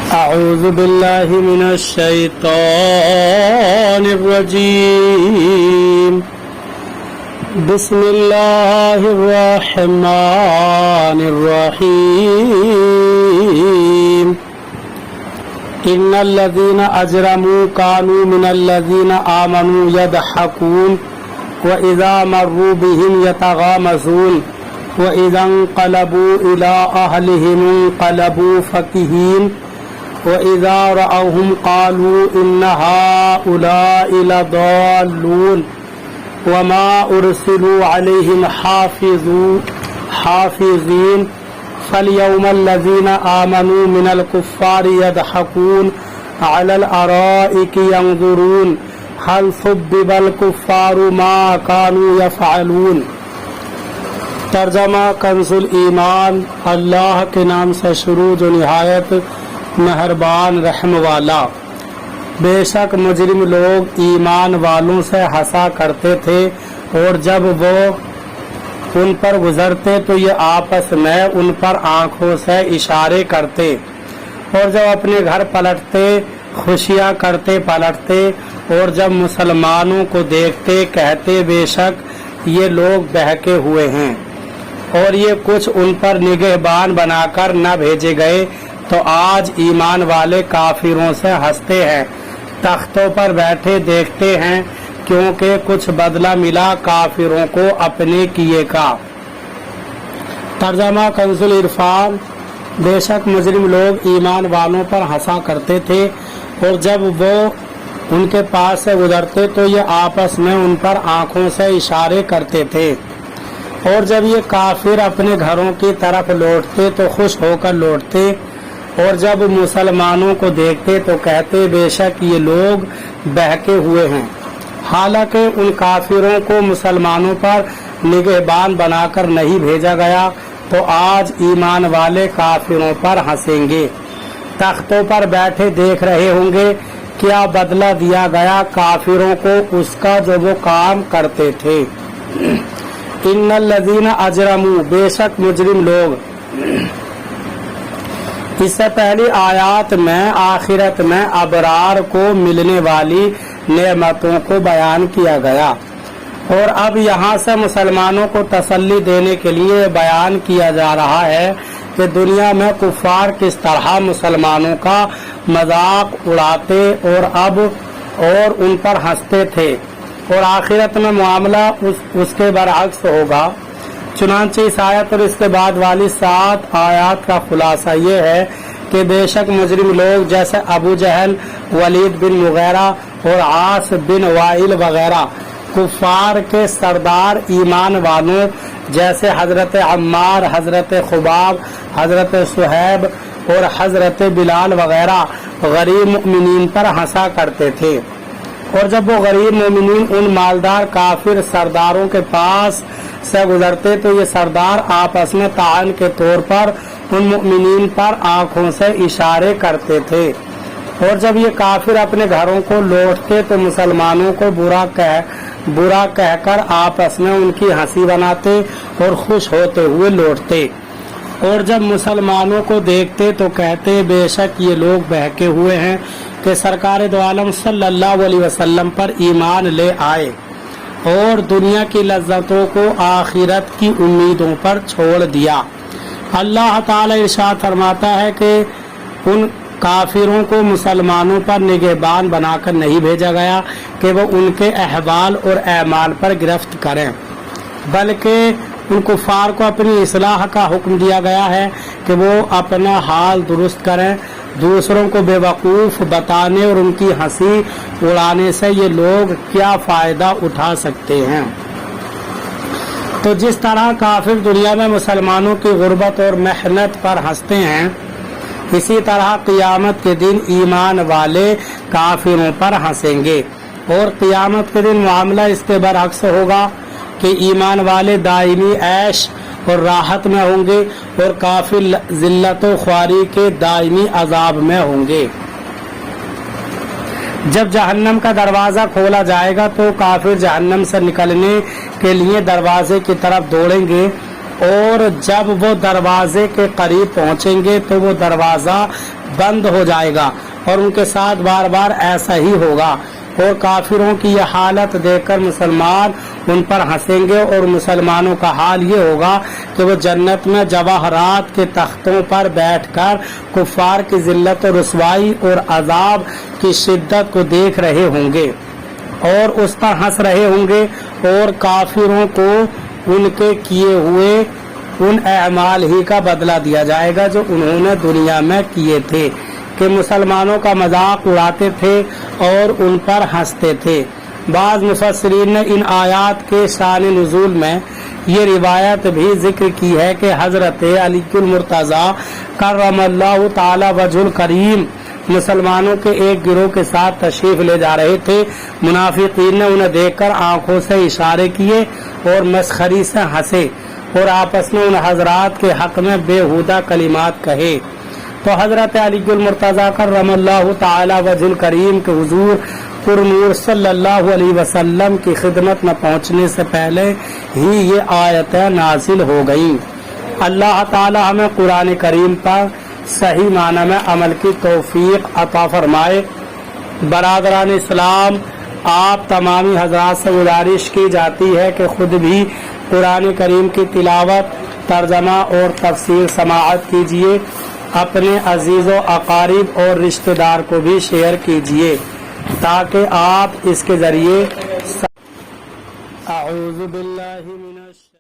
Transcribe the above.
أعوذ بالله من الشيطان الرجيم. بسم الله الرحمن الرحيم. إن الذين أجرموا كانوا من الذين آمنوا يضحكون وإذا مروا بهم يتغامزون وإذا انقلبوا إلى أهلهم انقلبوا فكهين وإذا رأوهم قالوا إن هؤلاء لضالون وما أرسلوا عليهم حافظين فاليوم الذين آمنوا من الكفار يضحكون على الأرائك ينظرون هل ثُبِّبَ الكفار ما كانوا يفعلون. ترجمہ کنزُ الایمان. اللہ کے نام سے شروع جو نہایت مہربان رحم والا. بے شک مجرم لوگ ایمان والوں سے ہنسا کرتے تھے اور جب وہ ان پر گزرتے تو یہ آپس میں ان پر آنکھوں سے اشارے کرتے اور جب اپنے گھر پلٹتے خوشیاں کرتے پلٹتے اور جب مسلمانوں کو دیکھتے کہتے بے شک یہ لوگ بہکے ہوئے ہیں اور یہ کچھ ان پر نگہبان بنا کر نہ بھیجے گئے تو آج ایمان والے کافروں سے ہنستے ہیں تختوں پر بیٹھے دیکھتے ہیں کیونکہ کچھ بدلہ ملا کافروں کو اپنے کیے کا. ترجمہ کنزُ العرفان. بے شک مجرم لوگ ایمان والوں پر ہنسا کرتے تھے اور جب وہ ان کے پاس سے گزرتے تو یہ آپس میں ان پر آنکھوں سے اشارے کرتے تھے اور جب یہ کافر اپنے گھروں کی طرف لوٹتے تو خوش ہو کر لوٹتے اور جب مسلمانوں کو دیکھتے تو کہتے بے شک یہ لوگ بہکے ہوئے ہیں. حالانکہ ان کافروں کو مسلمانوں پر نگہبان بنا کر نہیں بھیجا گیا تو آج ایمان والے کافروں پر ہنسیں گے. تختوں پر بیٹھے دیکھ رہے ہوں گے کیا بدلہ دیا گیا کافروں کو اس کا جو وہ کام کرتے تھے. ان الذین اجرموا. بے شک مجرم لوگ. اس سے پہلی آیات میں آخرت میں ابرار کو ملنے والی نعمتوں کو بیان کیا گیا اور اب یہاں سے مسلمانوں کو تسلی دینے کے لیے بیان کیا جا رہا ہے کہ دنیا میں کفار کس طرح مسلمانوں کا مذاق اڑاتے اور ان پر ہنستے تھے اور آخرت میں معاملہ اس کے برعکس ہوگا. چنانچہ اس آیت اور اس کے بعد والی 7 آیات کا خلاصہ یہ ہے کہ بے شک مجرم لوگ جیسے ابو جہل ولید بن مغیرہ اور عاص بن وائل وغیرہ کفار کے سردار ایمان والوں جیسے حضرت عمار حضرت خباب حضرت صہیب اور حضرت بلال وغیرہ غریب مومنین پر ہنسا کرتے تھے اور جب وہ غریب مومنین ان مالدار کافر سرداروں کے پاس سے گزرتے تو یہ سردار آپس میں تعاون کے طور پر ان مومنین پر آنکھوں سے اشارے کرتے تھے اور جب یہ کافر اپنے گھروں کو لوٹتے تو مسلمانوں کو برا کہہ کر آپس میں ان کی ہنسی بناتے اور خوش ہوتے ہوئے لوٹتے اور جب مسلمانوں کو دیکھتے تو کہتے بے شک یہ لوگ بہکے ہوئے ہیں کہ سرکار دو عالم صلی اللہ علیہ وسلم پر ایمان لے آئے اور دنیا کی لذتوں کو آخرت کی امیدوں پر چھوڑ دیا. اللہ تعالی ارشاد فرماتا ہے کہ ان کافروں کو مسلمانوں پر نگہبان بنا کر نہیں بھیجا گیا کہ وہ ان کے احوال اور اعمال پر گرفت کریں بلکہ ان کفار کو اپنی اصلاح کا حکم دیا گیا ہے کہ وہ اپنا حال درست کریں. دوسروں کو بے وقوف بتانے اور ان کی ہنسی اڑانے سے یہ لوگ کیا فائدہ اٹھا سکتے ہیں. تو جس طرح کافر دنیا میں مسلمانوں کی غربت اور محنت پر ہنستے ہیں اسی طرح قیامت کے دن ایمان والے کافروں پر ہنسیں گے اور قیامت کے دن معاملہ اس کے برعکس ہوگا کہ ایمان والے دائمی عیش اور راحت میں ہوں گے اور کافر ذلت و خواری کے دائمی عذاب میں ہوں گے. جب جہنم کا دروازہ کھولا جائے گا تو کافر جہنم سے نکلنے کے لیے دروازے کی طرف دوڑیں گے اور جب وہ دروازے کے قریب پہنچیں گے تو وہ دروازہ بند ہو جائے گا اور ان کے ساتھ بار بار ایسا ہی ہوگا، اور کافروں کی یہ حالت دیکھ کر مسلمان ان پر ہنسیں گے، اور مسلمانوں کا حال یہ ہوگا کہ وہ جنت میں جواہرات کے تختوں پر بیٹھ کر کفار کی ذلت و رسوائی اور عذاب کی شدت کو دیکھ رہے ہوں گے اور اس پر ہنس رہے ہوں گے، اور کافروں کو ان کے کیے ہوئے ان اعمال ہی کا بدلہ دیا جائے گا جو انہوں نے دنیا میں کیے تھے، کہ مسلمانوں کا مذاق اڑاتے تھے اور ان پر ہنستے تھے۔ بعض مفسرین نے ان آیات کے شان نزول میں یہ روایت بھی ذکر کی ہے کہ حضرت علی المرتضیٰ کرم اللہ تعالی وجہ الکریم مسلمانوں کے ایک گروہ کے ساتھ تشریف لے جا رہے تھے۔ منافقین نے انہیں دیکھ کر آنکھوں سے اشارے کیے اور مسخری سے ہنسے اور آپس میں ان حضرات کے حق میں بےہودہ کلمات کہے، تو حضرت علی المرتضیٰ کرم اللہ تعالی وجہ الکریم کے حضور پر نور صلی اللہ علیہ وسلم کی خدمت میں پہنچنے سے پہلے ہی یہ آیتیں نازل ہو گئیں۔ اللہ تعالی ہمیں قرآن کریم پر صحیح معنی میں عمل کی توفیق عطا فرمائے۔ برادران اسلام، آپ تمامی حضرات سے گزارش کی جاتی ہے کہ خود بھی قرآن کریم کی تلاوت، ترجمہ اور تفسیر سماعت کیجیے، اپنے عزیز و اقارب اور رشتہ دار کو بھی شیئر کیجیے تاکہ آپ اس کے ذریعے اعوذ باللہ من